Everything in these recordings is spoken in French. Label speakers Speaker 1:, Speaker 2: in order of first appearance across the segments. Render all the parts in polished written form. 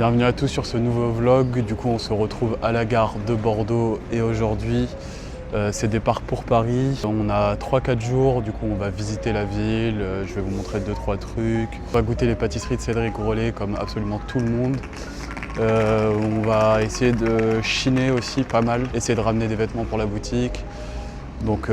Speaker 1: Bienvenue à tous sur ce nouveau vlog. Du coup, on se retrouve à la gare de Bordeaux et aujourd'hui, c'est départ pour Paris. On a 3-4 jours, du coup on va visiter la ville, je vais vous montrer 2-3 trucs. On va goûter les pâtisseries de Cédric Grolet comme absolument tout le monde. On va essayer de chiner aussi pas mal, essayer de ramener des vêtements pour la boutique. Donc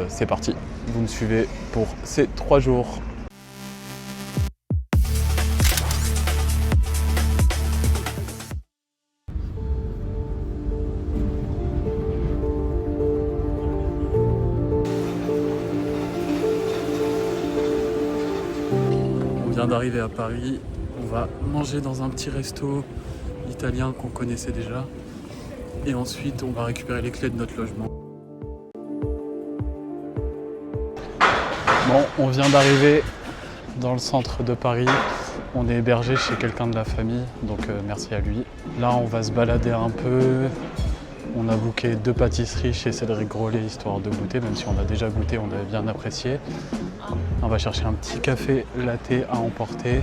Speaker 1: c'est parti, vous me suivez pour ces 3 jours. On vient d'arriver à Paris, on va manger dans un petit resto italien qu'on connaissait déjà et ensuite on va récupérer les clés de notre logement. Bon, on vient d'arriver dans le centre de Paris, on est hébergé chez quelqu'un de la famille, donc merci à lui. Là on va se balader un peu, on a booké 2 pâtisseries chez Cédric Grolet histoire de goûter, même si on a déjà goûté, on avait bien apprécié. On va chercher un petit café latte à emporter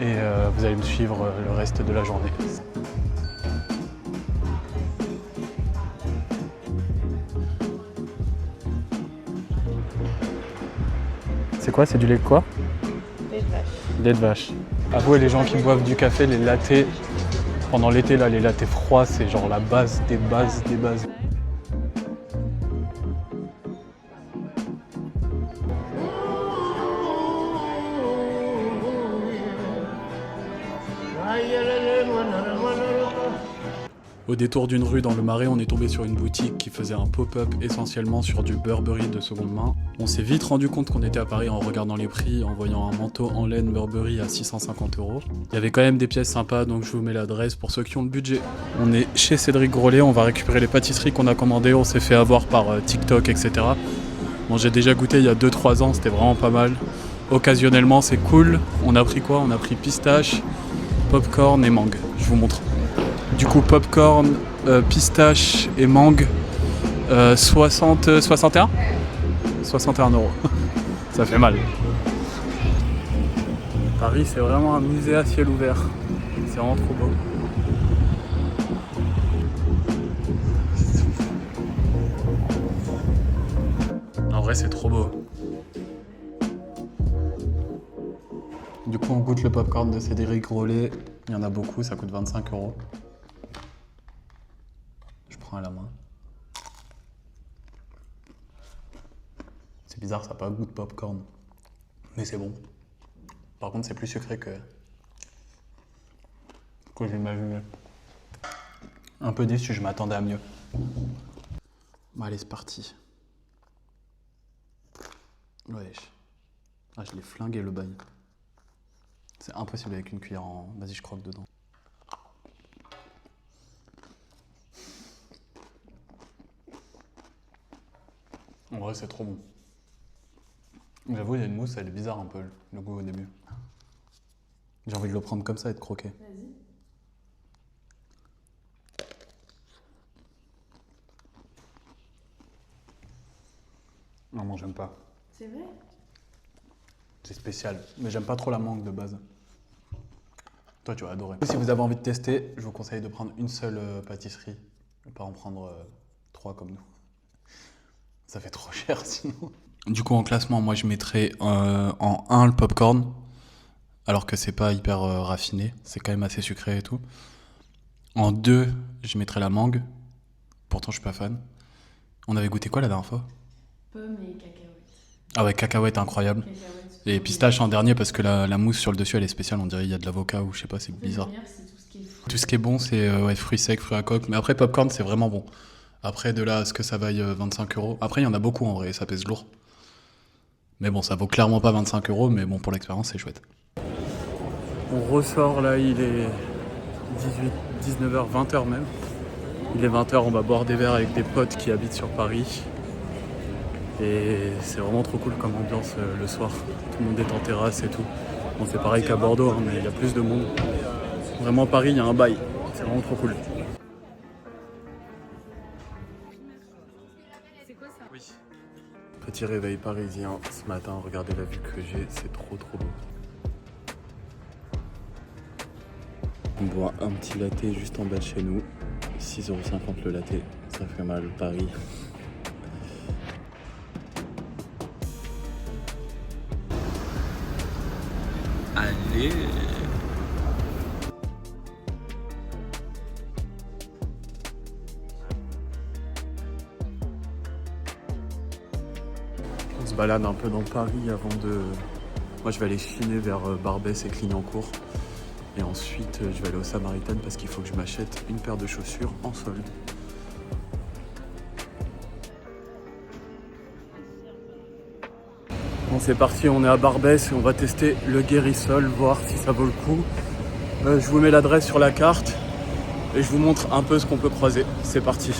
Speaker 1: et vous allez me suivre le reste de la journée. C'est quoi? C'est du lait de quoi?
Speaker 2: Lait de vache.
Speaker 1: Lait de vache. Avouez les gens qui boivent du café, les lattés, pendant l'été là, les lattés froids, c'est genre la base des bases des bases. Au détour d'une rue dans le Marais, on est tombé sur une boutique qui faisait un pop-up essentiellement sur du Burberry de seconde main. On s'est vite rendu compte qu'on était à Paris en regardant les prix, en voyant un manteau en laine Burberry à 650 €. Il y avait quand même des pièces sympas, donc je vous mets l'adresse pour ceux qui ont le budget. On est chez Cédric Grolet, on va récupérer les pâtisseries qu'on a commandées, on s'est fait avoir par TikTok, etc. Bon, j'ai déjà goûté il y a 2-3 ans, c'était vraiment pas mal. Occasionnellement, c'est cool. On a pris quoi? On a pris pistache, popcorn et mangue. Je vous montre. Du coup, popcorn, pistache et mangue, 61 €. Ça fait mal. Paris, c'est vraiment un musée à ciel ouvert. C'est vraiment trop beau. En vrai, c'est trop beau. Du coup, on goûte le popcorn de Cédric Grolet. Il y en a beaucoup, ça coûte 25 €. Je prends à la main. C'est bizarre, ça n'a pas goût de popcorn. Mais c'est bon. Par contre, c'est plus sucré que j'imaginais. Un peu déçu, je m'attendais à mieux. Bon, allez, c'est parti. Wesh. Ah, je l'ai flingué le bail. C'est impossible avec une cuillère en... Vas-y, je croque dedans. En vrai, c'est trop bon. J'avoue, il y a une mousse, elle est bizarre un peu, le goût au début. J'ai envie de le prendre comme ça et de croquer.
Speaker 2: Vas-y.
Speaker 1: Non, moi, j'aime pas.
Speaker 2: C'est vrai?
Speaker 1: C'est spécial, mais j'aime pas trop la mangue de base. Toi, tu vas adorer. Si vous avez envie de tester, je vous conseille de prendre une seule pâtisserie, et pas en prendre 3 comme nous. Ça fait trop cher sinon. Du coup, en classement, moi je mettrais en 1 le popcorn, alors que c'est pas hyper raffiné, c'est quand même assez sucré et tout. En 2, je mettrais la mangue, pourtant je suis pas fan. On avait goûté quoi la dernière fois?
Speaker 2: Pommes et cacahuètes.
Speaker 1: Ah ouais, cacahuète incroyable.
Speaker 2: Cacahuètes.
Speaker 1: Et pistache en dernier parce que la mousse sur le dessus elle est spéciale, on dirait il y a de l'avocat ou je sais pas, c'est bizarre.
Speaker 2: Le meilleur, c'est tout ce qui est fruits.
Speaker 1: Tout ce qui est bon, c'est ouais, fruits secs, fruits à coque. Mais après, popcorn, c'est vraiment bon. Après, de là à ce que ça vaille 25 €. Après, il y en a beaucoup en vrai, ça pèse lourd. Mais bon, ça vaut clairement pas 25 €, mais bon, pour l'expérience, c'est chouette. On ressort là, il est 19h, 20h même. Il est 20h, on va boire des verres avec des potes qui habitent sur Paris. Et c'est vraiment trop cool comme ambiance le soir. Tout le monde est en terrasse et tout. Bon, c'est pareil qu'à Bordeaux, hein, mais il y a plus de monde. Vraiment, Paris, il y a un bail. C'est vraiment trop cool.
Speaker 2: C'est quoi ça?
Speaker 1: Oui. Petit réveil parisien ce matin, regardez la vue que j'ai, c'est trop beau. On boit un petit latte juste en bas de chez nous. 6,50€ le latte, ça fait mal Paris. Allez! On se balade un peu dans Paris avant de... Moi je vais aller chiner vers Barbès et Clignancourt. Et ensuite je vais aller au Samaritaine parce qu'il faut que je m'achète une paire de chaussures en solde. Bon c'est parti, on est à Barbès et on va tester le Guérisol, voir si ça vaut le coup. Je vous mets l'adresse sur la carte et je vous montre un peu ce qu'on peut croiser. C'est parti.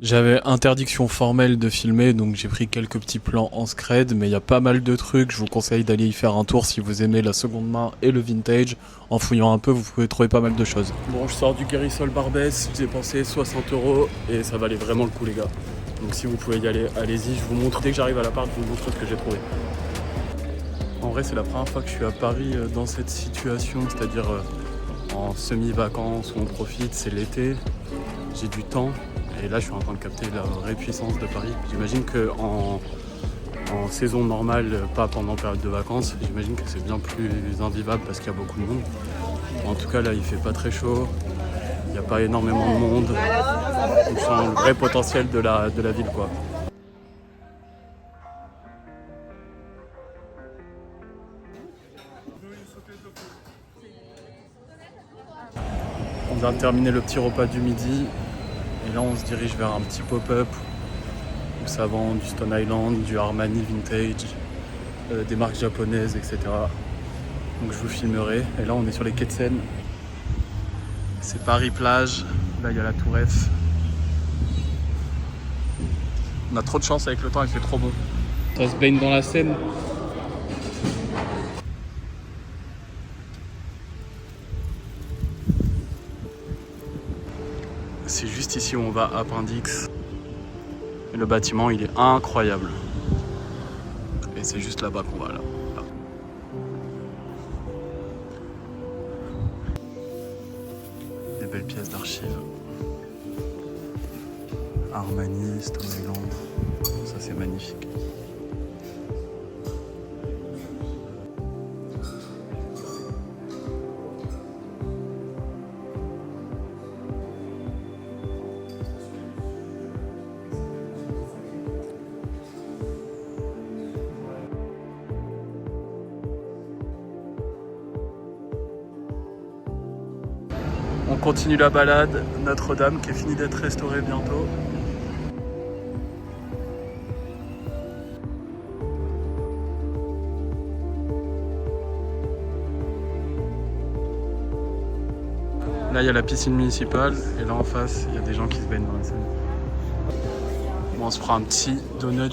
Speaker 1: J'avais interdiction formelle de filmer, donc j'ai pris quelques petits plans en scred, mais il y a pas mal de trucs. Je vous conseille d'aller y faire un tour si vous aimez la seconde main et le vintage. En fouillant un peu, vous pouvez trouver pas mal de choses. Bon, je sors du Guérisol Barbès, j'ai dépensé 60€ et ça valait vraiment le coup, les gars. Donc si vous pouvez y aller, allez-y. Je vous montre, dès que j'arrive à l'appart, je vous montre ce que j'ai trouvé. En vrai, c'est la première fois que je suis à Paris dans cette situation, c'est-à-dire en semi-vacances où on profite, c'est l'été, j'ai du temps. Et là, je suis en train de capter la vraie puissance de Paris. J'imagine qu'en saison normale, pas pendant période de vacances, j'imagine que c'est bien plus invivable parce qu'il y a beaucoup de monde. En tout cas, là, il fait pas très chaud. Il n'y a pas énormément de monde. On sent le vrai potentiel de la ville, quoi. On vient de terminer le petit repas du midi. Et là, on se dirige vers un petit pop-up où ça vend du Stone Island, du Armani Vintage, des marques japonaises, etc. Donc je vous filmerai. Et là, on est sur les quais de Seine. C'est Paris-Plage. Là, il y a la Tour Eiffel. On a trop de chance avec le temps, il fait trop beau. Ça se baigne dans la Seine. C'est juste ici où on va, Appendix. Et le bâtiment, il est incroyable. Et c'est juste là-bas qu'on va, là. Des belles pièces d'archives. Armani, Stone Island. Ça, c'est magnifique. On continue la balade, Notre-Dame qui est finie d'être restaurée bientôt. Là il y a la piscine municipale et là en face il y a des gens qui se baignent dans la Seine. Bon, on se fera un petit donut.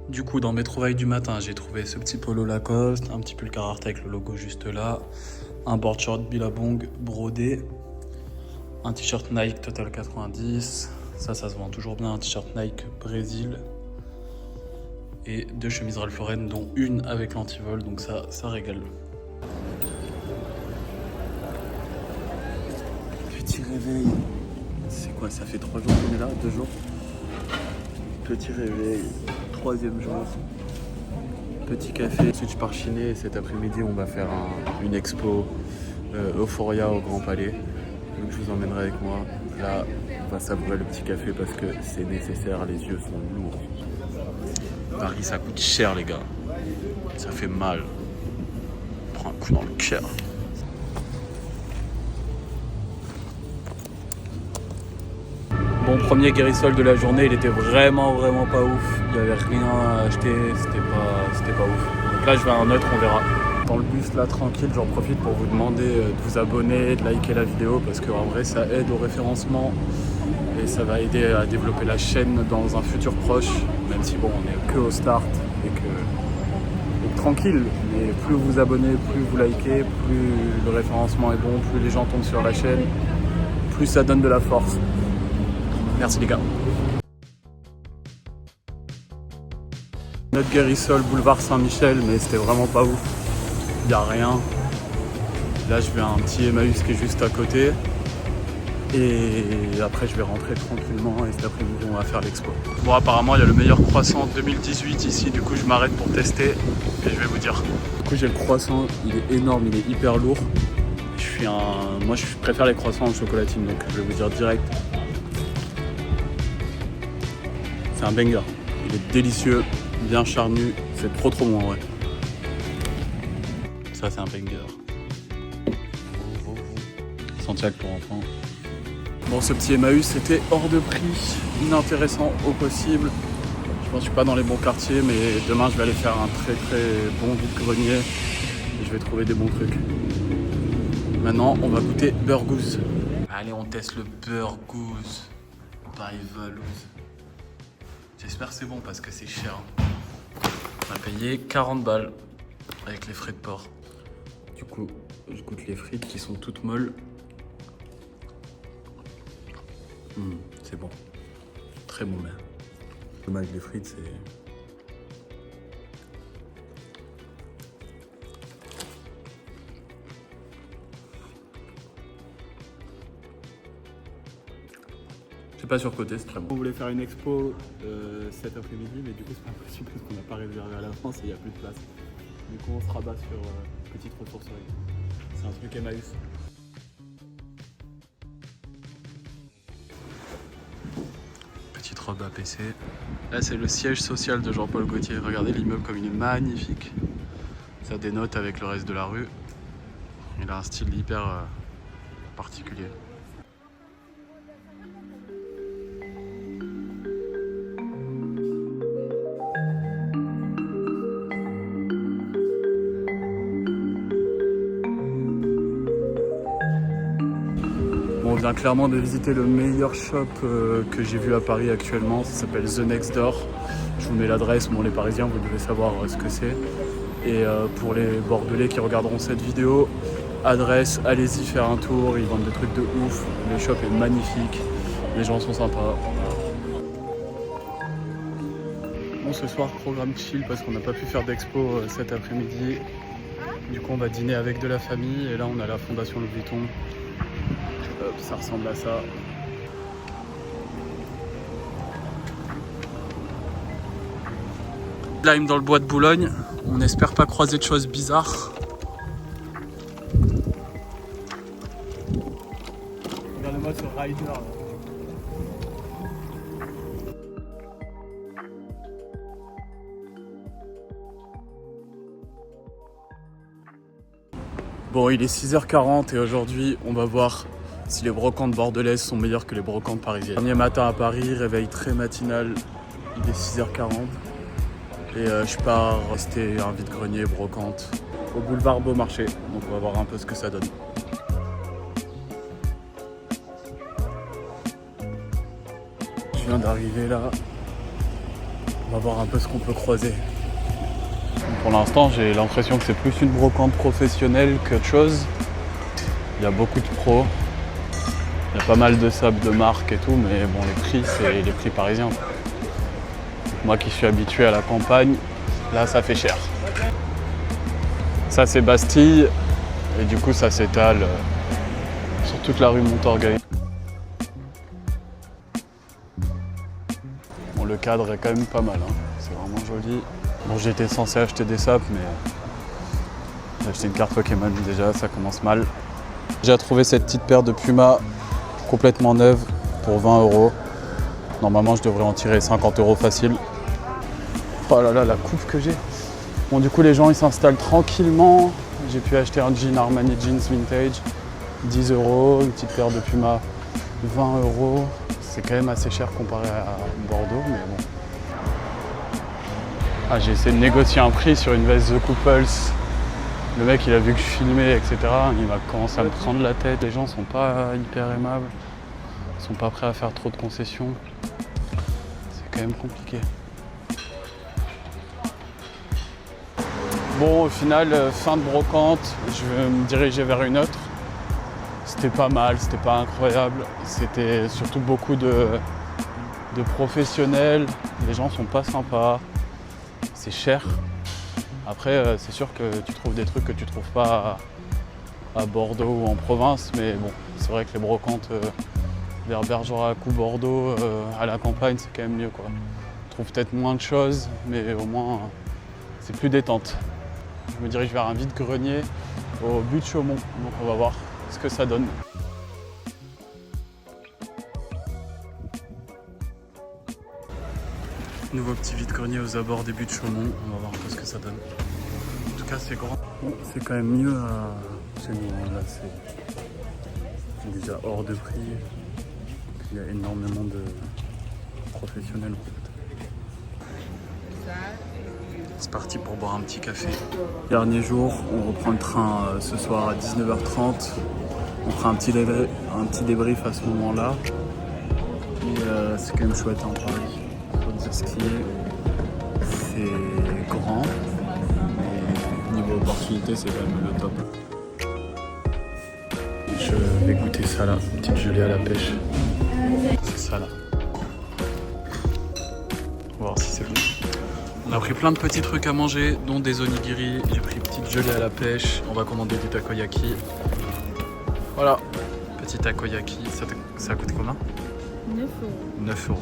Speaker 1: Du coup, dans mes trouvailles du matin, j'ai trouvé ce petit polo Lacoste, un petit pull Carhartt avec le logo juste là, un board short Billabong brodé, un t-shirt Nike Total 90, ça se vend toujours bien, un t-shirt Nike Brésil, et 2 chemises Ralph Lauren, dont une avec l'antivol, donc ça régale. Petit réveil, c'est quoi, ça fait 3 jours qu'on est là, 2 jours. Petit réveil. 3e jour, petit café. Ensuite je pars chiner et cet après-midi on va faire une expo Euphoria au Grand Palais. Donc je vous emmènerai avec moi. Là on va savourer le petit café parce que c'est nécessaire, les yeux sont lourds. Paris ça coûte cher les gars, ça fait mal. On prend un coup dans le cœur. Bon, premier Guérisol de la journée, il était vraiment pas ouf. Il n'y avait rien à acheter, c'était pas ouf. Donc là, je vais à un autre, on verra. Dans le bus, là, tranquille, j'en profite pour vous demander de vous abonner, de liker la vidéo, parce qu'en vrai, ça aide au référencement et ça va aider à développer la chaîne dans un futur proche, même si bon, on est que au start et que tranquille. Mais plus vous abonnez, plus vous likez, plus le référencement est bon, plus les gens tombent sur la chaîne, plus ça donne de la force. Merci les gars. Notre Guérissol, boulevard Saint-Michel, mais c'était vraiment pas ouf. Y a rien. Là, je vais à un petit Emmaüs qui est juste à côté. Et après, je vais rentrer tranquillement et cet après-midi, on va faire l'expo. Bon, apparemment, il y a le meilleur croissant 2018 ici. Du coup, je m'arrête pour tester et je vais vous dire. Du coup, j'ai le croissant. Il est énorme, il est hyper lourd. Moi, je préfère les croissants en chocolatine, donc je vais vous dire direct. C'est un banger. Il est délicieux, bien charnu. C'est trop bon en vrai. Ça, c'est un banger. Santiago pour enfants. Bon, ce petit Emmaüs était hors de prix, inintéressant au possible. Je pense que je suis pas dans les bons quartiers, mais demain je vais aller faire un très bon vide-grenier et je vais trouver des bons trucs. Maintenant, on va goûter Burgooz. Allez, on teste le Burgooz by Valouz. J'espère que c'est bon parce que c'est cher. On a payé 40 balles avec les frais de port. Du coup, je goûte les frites qui sont toutes molles. C'est bon. Très bon même. Dommage, les frites, c'est... C'est pas surcoté, c'est très bon. On voulait faire une expo cet après-midi, mais du coup c'est pas possible parce qu'on n'a pas réservé à l'avance et il n'y a plus de place. Du coup on se rabat sur petite ressourcerie. C'est un truc Emmaüs. Petite robe APC. Là c'est le siège social de Jean-Paul Gaultier. Regardez l'immeuble comme il est magnifique. Ça dénote avec le reste de la rue. Il a un style hyper particulier. On vient clairement de visiter le meilleur shop que j'ai vu à Paris actuellement. Ça s'appelle The Next Door. Je vous mets l'adresse. Bon, les Parisiens, vous devez savoir ce que c'est. Et pour les Bordelais qui regarderont cette vidéo, adresse, allez-y faire un tour. Ils vendent des trucs de ouf. Le shop est magnifique. Les gens sont sympas. Bon, ce soir, programme chill parce qu'on n'a pas pu faire d'expo cet après-midi. Du coup, on va dîner avec de la famille. Et là, on a la Fondation Louis Vuitton. Hop, ça ressemble à ça. Là, dans le bois de Boulogne, on espère pas croiser de choses bizarres. Regardez-moi ce rider là. Bon, il est 6h40 et aujourd'hui, on va voir si les brocantes bordelaises sont meilleures que les brocantes parisiennes. Dernier matin à Paris, réveil très matinal, il est 6h40 et je pars rester un vide-grenier brocante au boulevard Beaumarchais. Donc on va voir un peu ce que ça donne. Je viens d'arriver là, on va voir un peu ce qu'on peut croiser. Pour l'instant, j'ai l'impression que c'est plus une brocante professionnelle qu'autre chose. Il y a beaucoup de pros. Il y a pas mal de sables de marque et tout, mais bon, les prix, c'est les prix parisiens. Moi qui suis habitué à la campagne, là, ça fait cher. Ça, c'est Bastille, et du coup, ça s'étale sur toute la rue Montorgueil. Bon, le cadre est quand même pas mal, hein. C'est vraiment joli. Bon, j'étais censé acheter des sapes, mais j'ai acheté une carte Pokémon déjà, ça commence mal. J'ai trouvé cette petite paire de Puma complètement neuve pour 20 €. Normalement, je devrais en tirer 50 € facile. Oh là là, la coupe que j'ai. Bon, du coup, les gens, ils s'installent tranquillement. J'ai pu acheter un jean Armani Jeans Vintage, 10 €. Une petite paire de Puma, 20 €. C'est quand même assez cher comparé à Bordeaux, mais bon. Ah, j'ai essayé de négocier un prix sur une veste The Couples. Le mec, il a vu que je filmais, etc. Il va commencer à me prendre la tête. Les gens sont pas hyper aimables. Ils sont pas prêts à faire trop de concessions. C'est quand même compliqué. Bon, au final, fin de brocante, je vais me diriger vers une autre. C'était pas mal, c'était pas incroyable. C'était surtout beaucoup de professionnels. Les gens sont pas sympas. c'est cher. Après, c'est sûr que tu trouves des trucs que tu trouves pas à Bordeaux ou en province, mais bon, c'est vrai que les brocantes vers Bergerac ou Bordeaux, à la campagne, c'est quand même mieux, quoi. On trouve peut-être moins de choses, mais au moins c'est plus détente. Je me dirige vers un vide-grenier au but de Chaumont, donc on va voir ce que ça donne. Nouveau petit vide-grenier aux abords des buts de Chaumont, on va voir un peu ce que ça donne. En tout cas, c'est grand. Bon, c'est quand même mieux chez nous, là c'est déjà hors de prix. Il y a énormément de professionnels en fait. C'est parti pour boire un petit café. Dernier jour, on reprend le train ce soir à 19h30. On fera un petit débrief à ce moment-là. Et c'est quand même chouette en Paris. Faut dire ce qui est. C'est grand. Et niveau opportunité, c'est quand même le top. Je vais goûter ça là, une petite gelée à la pêche. C'est ça là. On va voir si c'est bon. On a pris plein de petits trucs à manger, dont des onigiri. J'ai pris une petite gelée à la pêche. On va commander du takoyaki. Voilà, petit takoyaki. Ça coûte combien ?
Speaker 2: 9 €.
Speaker 1: 9 €.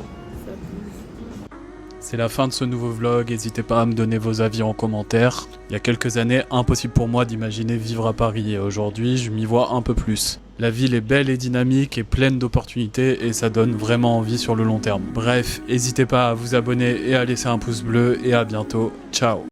Speaker 1: C'est la fin de ce nouveau vlog, n'hésitez pas à me donner vos avis en commentaire. Il y a quelques années, impossible pour moi d'imaginer vivre à Paris et aujourd'hui, je m'y vois un peu plus. La ville est belle et dynamique et pleine d'opportunités et ça donne vraiment envie sur le long terme. Bref, n'hésitez pas à vous abonner et à laisser un pouce bleu et à bientôt. Ciao.